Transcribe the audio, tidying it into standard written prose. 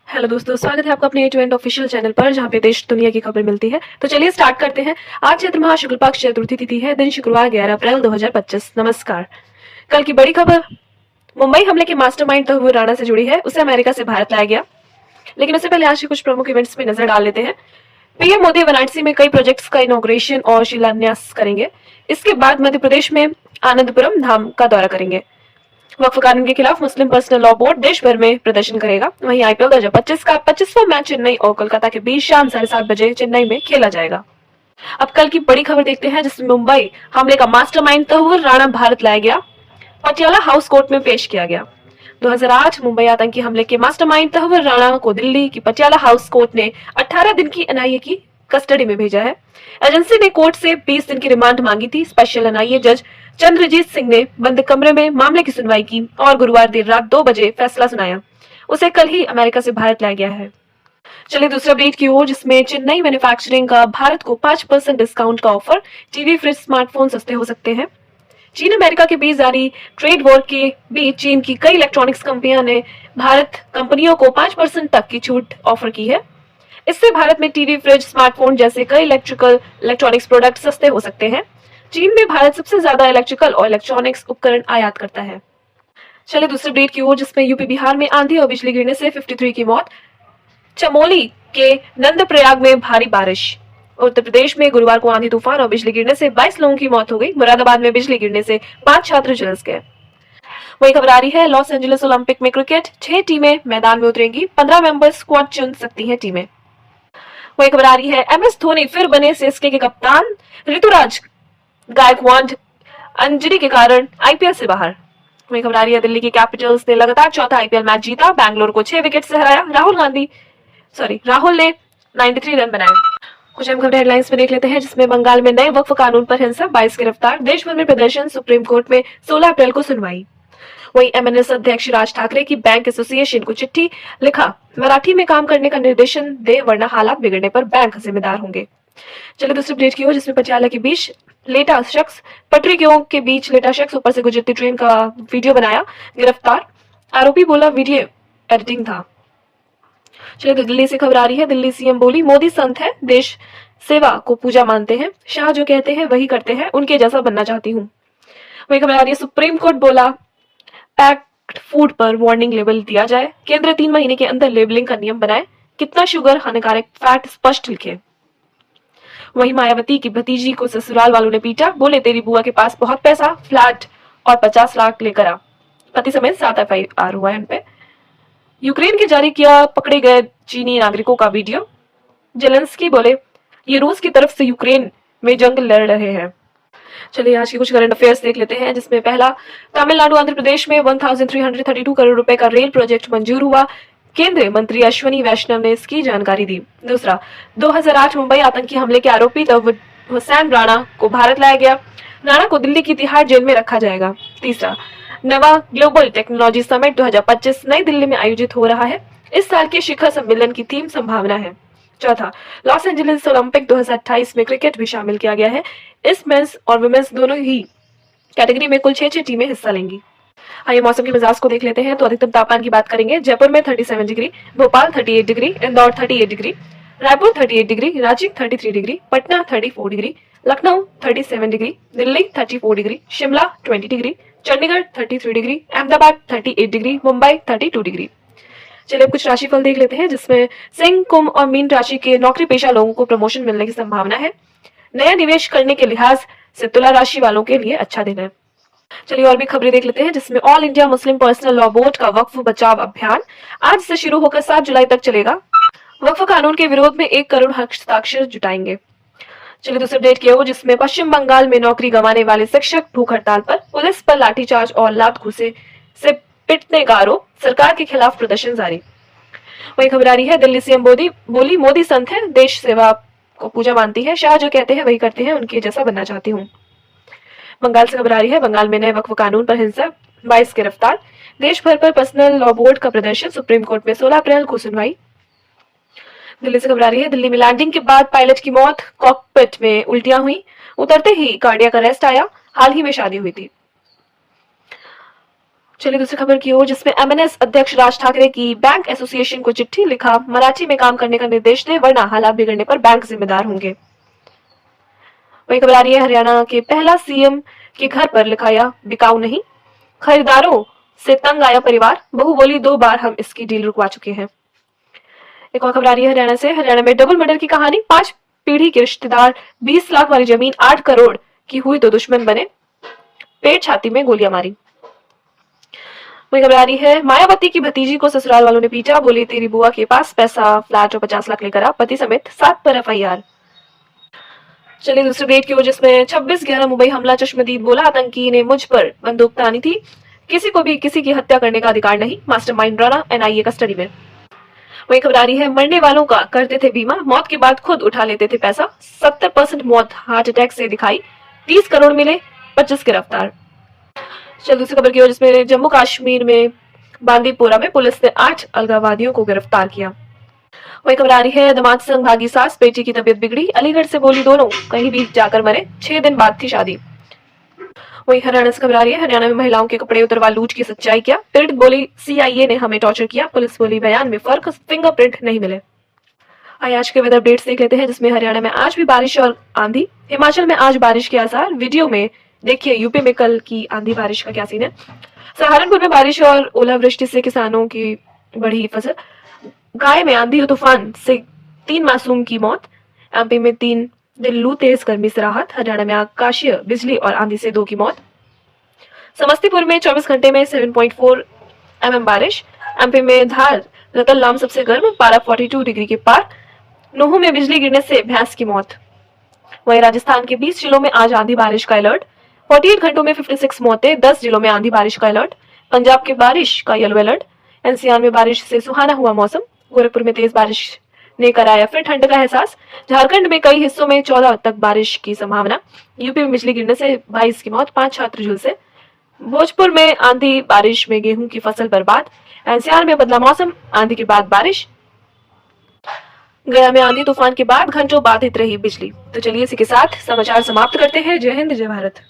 Hello दोस्तों, स्वागत है आपका अपने ए टू एंड ऑफिशियल चैनल पर, जहां पे देश दुनिया की खबर मिलती है। तो चलिए स्टार्ट करते हैं। आज चैत्र माह शुक्ल पक्ष चतुर्थी तिथि है, दिन शुक्रवार 11 अप्रैल 2025। नमस्कार। कल की बड़ी खबर, मुंबई हमले के मास्टरमाइंड तहव्वुर राणा से जुड़ी है। उसे अमेरिका से भारत लाया गया। लेकिन उससे पहले आज के कुछ प्रमुख इवेंट्स पे नजर डाल लेते हैं। पीएम मोदी वाराणसी में कई प्रोजेक्ट्स का इनॉग्रेशन और शिलान्यास करेंगे। इसके बाद मध्य प्रदेश में आनंदपुरम धाम का दौरा करेंगे। वक्फ कानून के खिलाफ मुस्लिम पर्सनल लॉ बोर्ड देश भर में प्रदर्शन करेगा। वहीं आईपीएल 2025 का 25वां मैच चेन्नई और कोलकाता के बीच शाम 7:30 बजे चेन्नई में खेला जाएगा। अब कल की बड़ी खबर देखते हैं, जिसमें मुंबई हमले का मास्टरमाइंड तहव्वुर राणा भारत लाया गया, पटियाला हाउस कोर्ट में पेश किया गया। 2008 मुंबई आतंकी हमले के मास्टरमाइंड तहव्वुर राणा को दिल्ली की पटियाला हाउस कोर्ट ने 18 दिन की एनआईए की कस्टडी में भेजा है। एजेंसी ने कोर्ट से 20 दिन की रिमांड मांगी थी। स्पेशल एनआईए जज चंद्रजीत सिंह ने बंद कमरे में मामले की सुनवाई की और गुरुवार देर रात 2 बजे फैसला सुनाया। उसे कल ही अमेरिका से भारत लाया गया है। चलिए दूसरे अपडेट की ओर, जिसमें चेन्नई मैन्युफैक्चरिंग का भारत को 5% डिस्काउंट का ऑफर। टीवी, फ्रिज, स्मार्टफोन सस्ते हो सकते हैं। चीन अमेरिका के बीच जारी ट्रेड वॉर के बीच चीन की कई इलेक्ट्रॉनिक्स कंपनियों ने भारत कंपनियों को 5% तक की छूट ऑफर की है। इससे भारत में टीवी, फ्रिज, स्मार्टफोन जैसे कई इलेक्ट्रॉनिक्स प्रोडक्ट सस्ते हो सकते हैं। चीन में भारत सबसे ज्यादा इलेक्ट्रिकल और इलेक्ट्रॉनिक्स उपकरण आयात करता है। चलिए दूसरे अपडेट की ओर, जिसमें यूपी बिहार में आंधी और बिजली गिरने से 53 की मौत। चमोली के नंदप्रयाग में भारी बारिश। उत्तर प्रदेश में गुरुवार को आंधी तूफान और बिजली गिरने से 22 लोगों की मौत हो गई। मुरादाबाद में बिजली गिरने से 5 छात्र झुलस गए। वही खबर आ रही है, लॉस एंजलिस ओलंपिक में क्रिकेट 6 टीमें मैदान में उतरेंगी। 15 मेंबर स्क्वाड चुन सकती हैं टीमें। वही खबर आ रही है, एमएस धोनी फिर बने सीएसके के कप्तान। ऋतुराज गायकवाड इंजरी के कारण आईपीएल से बाहर। वही खबर आ रही है, दिल्ली की कैपिटल्स ने लगातार चौथा आईपीएल मैच जीता। बैंगलोर को 6 विकेट से हराया। राहुल ने 93 रन बनाए। कुछ अहम खबर हेडलाइंस में देख लेते हैं, जिसमें बंगाल में नए वक्फ कानून पर हिंसा, 22 गिरफ्तार। देश भर में प्रदर्शन, सुप्रीम कोर्ट में 16 अप्रैल को सुनवाई। वहीं एमएनएस अध्यक्ष राज ठाकरे की बैंक एसोसिएशन को चिट्ठी, लिखा मराठी में काम करने का निर्देशन दे, वरना हालात बिगड़ने पर बैंक जिम्मेदार होंगे। चलिए दूसरी अपडेट की ओर, जिसमें पटियाला के बीच लेटा शख्स, पटरियों के बीच लेटा शख्स ऊपर से गुजरती ट्रेन का वीडियो बनाया, गिरफ्तार। आरोपी बोला वीडियो एडिटिंग था। चलिए दिल्ली से खबर आ रही है, दिल्ली सीएम बोली मोदी संत है, देश सेवा को पूजा मानते हैं, शाह जो कहते हैं वही करते हैं, उनके जैसा बनना चाहती हूँ। वही खबर आ रही है, सुप्रीम कोर्ट बोला पैक्ड फूड पर वार्निंग लेबल दिया जाए। केंद्र 3 महीने के अंदर लेबलिंग का नियम बनाए। कितना शुगर, हानिकारक फैट स्पष्ट लिखे। वहीं मायावती की भतीजी को ससुराल वालों ने पीटा, बोले तेरी बुआ के पास बहुत पैसा, फ्लैट और 50 लाख लेकर आ। पति समेत 7 एफआईआर हुआ है उन पे। यूक्रेन के जारी किया पकड़े गए चीनी नागरिकों का वीडियो। जेलेंस्की बोले ये रूस की तरफ से यूक्रेन में जंग लड़ रहे हैं। चलिए आज के कुछ करंट अफेयर्स देख लेते हैं, जिसमें पहला, तमिलनाडु आंध्र प्रदेश में 1332 करोड़ रुपए का रेल प्रोजेक्ट मंजूर हुआ। केंद्रीय मंत्री अश्वनी वैष्णव ने इसकी जानकारी दी। दूसरा, 2008 मुंबई आतंकी हमले के आरोपी तहव्वुर हुसैन राणा को भारत लाया गया। राणा को दिल्ली की तिहाड़ जेल में रखा जाएगा। तीसरा, नवा ग्लोबल टेक्नोलॉजी समिट 2025 नई दिल्ली में आयोजित हो रहा है। इस साल के शिखर सम्मेलन की थीम संभावना है। चौथा, लॉस एंजलिस ओलंपिक 2028 में क्रिकेट भी शामिल किया गया है। इस मेंस और वुमेन्स दोनों ही कैटेगरी में कुल 6 टीमें हिस्सा लेंगी। आइए मौसम के मिजाज को देख लेते हैं। तो अधिकतम तापमान की बात करेंगे, जयपुर में 37 degree, Bhopal 38 degree, Indore 38 degree, Raipur 38 degree, Ranchi 33 degree, Patna 34 degree, Lucknow 37 degree, Delhi 34 degree, Shimla 20 degree, Chandigarh 33 degree, Ahmedabad 38 degree, Mumbai 32 degree. चलिए अब कुछ राशिफल देख लेते हैं, जिसमें सिंह, कुंभ और मीन राशि के नौकरी पेशा लोगों को प्रमोशन मिलने की संभावना है। नया निवेश करने के लिहाज से तुला राशि वालों के लिए अच्छा दिन है। चलिए और भी खबरें देख लेते हैं, जिसमें all India Muslim personal law board का वक्फ बचाव अभियान आज से शुरू होकर 7 जुलाई तक चलेगा। वक्फ कानून के विरोध में 1 करोड़ हस्ताक्षर जुटाएंगे। चलिए दूसरे अपडेट की ओर, जिसमें पश्चिम बंगाल में नौकरी गंवाने वाले शिक्षक भूख हड़ताल पर, पुलिस पर लाठीचार्ज और लात घूसे से पिटने का आरोप, सरकार के खिलाफ प्रदर्शन जारी। वही खबर आ रही है, दिल्ली सीएम बोली मोदी संत है, देश सेवा को पूजा मानती है, शाह जो कहते हैं वही करते हैं, उनके जैसा बनना चाहती हूँ। बंगाल से खबर आ रही है, बंगाल में नए वक्फ कानून पर हिंसा, 22 गिरफ्तार। देश भर पर पर्सनल लॉ बोर्ड का प्रदर्शन, सुप्रीम कोर्ट में 16 अप्रैल को सुनवाई। दिल्ली से खबर आ रही है, दिल्ली में लैंडिंग के बाद पायलट की मौत, कॉकपिट में उल्टियां हुई, उतरते ही कार्डियक अरेस्ट आया, हाल ही में शादी हुई थी। चलिए दूसरी खबर की ओर, जिसमें एमएनएस अध्यक्ष राज ठाकरे की बैंक एसोसिएशन को चिट्ठी, लिखा मराठी में काम करने का निर्देश दे वरना हालात बिगड़ने पर बैंक जिम्मेदार होंगे। वही खबर आ रही है, हरियाणा के पहला सीएम के घर पर लिखाया बिकाऊ नहीं, खरीदारों से तंग आया परिवार, बहू बोली 2 बार हम इसकी डील रुकवा चुके हैं। एक और खबर आ रही है हरियाणा से, हरियाणा में डबल मर्डर की कहानी, 5 पीढ़ी के रिश्तेदार, 20 लाख वाली जमीन 8 करोड़ की हुई तो दुश्मन बने, पेट छाती में गोलियां मारी। वही खबर आ रही है, मायावती की भतीजी को ससुराल वालों ने पीटा, बोली तेरी बुआ के पास पैसा, फ्लैट और 50 लाख लेकर आ, पति समेत 7 पर एफआईआर। चलिए दूसरी अपडेट की ओर, जिसमें 26/11 मुंबई हमला, चश्मदीद बोला आतंकी ने मुझ पर बंदूक तानी थी, किसी को भी किसी की हत्या करने का अधिकार नहीं, मास्टरमाइंड राणा एनआईए कस्टडी में। वही खबर आ रही है, मरने वालों का करते थे बीमा, मौत के बाद खुद उठा लेते थे पैसा, 70% मौत हार्ट अटैक से दिखाई, 30 करोड़ मिले, 25 गिरफ्तार। चल दूसरी खबर की ओर, जिसमें जम्मू कश्मीर में बांदीपोरा में पुलिस ने 8 अलगाववादियों को गिरफ्तार किया। वही खबर आ रही है, दामाद संग भागी सास, बेटी की तबीयत बिगड़ी, अलीगढ़ से बोली दोनों कहीं भी जाकर मरे, 6 दिन बाद थी शादी। वही हरियाणा से खबर आ रही है, हरियाणा में महिलाओं के कपड़े उतरवा लूट की सच्चाई क्या, पीड़ित बोली सीआईए ने हमें टॉर्चर किया, पुलिस बोली बयान में फर्क, फिंगरप्रिंट नहीं मिले। आइए आज के वेदर अपडेट्स देख लेते हैं, जिसमें हरियाणा में आज भी बारिश और आंधी, हिमाचल में आज बारिश के आसार, वीडियो में देखिए यूपी में कल की आंधी बारिश का क्या सीन है। सहारनपुर में बारिश और ओलावृष्टि से किसानों की बढ़ी फसल, गाय में आंधी और तूफान से 3 मासूम की मौत, एमपी में 3 दिन लू तेज गर्मी से राहत, हरियाणा में आकाशीय बिजली और आंधी से 2 की मौत, समस्तीपुर में 24 घंटे में 7.4 mm बारिश, एमपी में धार रतललाम सबसे गर्म, पारा 42 डिग्री के पार, नूहू में बिजली गिरने से भैंस की मौत। वहीं राजस्थान के 20 जिलों में आज आंधी बारिश का अलर्ट, 48 घंटों में 56 मौतें, 10 जिलों में आंधी बारिश का अलर्ट, पंजाब के बारिश का येलो अलर्ट, एनसीआर में बारिश से सुहाना हुआ मौसम, गोरखपुर में तेज बारिश ने कराया फिर ठंड का एहसास, झारखंड में कई हिस्सों में 14 तक बारिश की संभावना, यूपी में बिजली गिरने से 22 की मौत, 5 छात्र झुलसे, भोजपुर में आंधी बारिश में गेहूं की फसल बर्बाद, एनसीआर में बदला मौसम, आंधी के बाद बारिश, गया में आंधी तूफान के बाद घंटों बाधित रही बिजली। तो चलिए इसी के साथ समाचार समाप्त करते हैं। जय हिंद, जय भारत।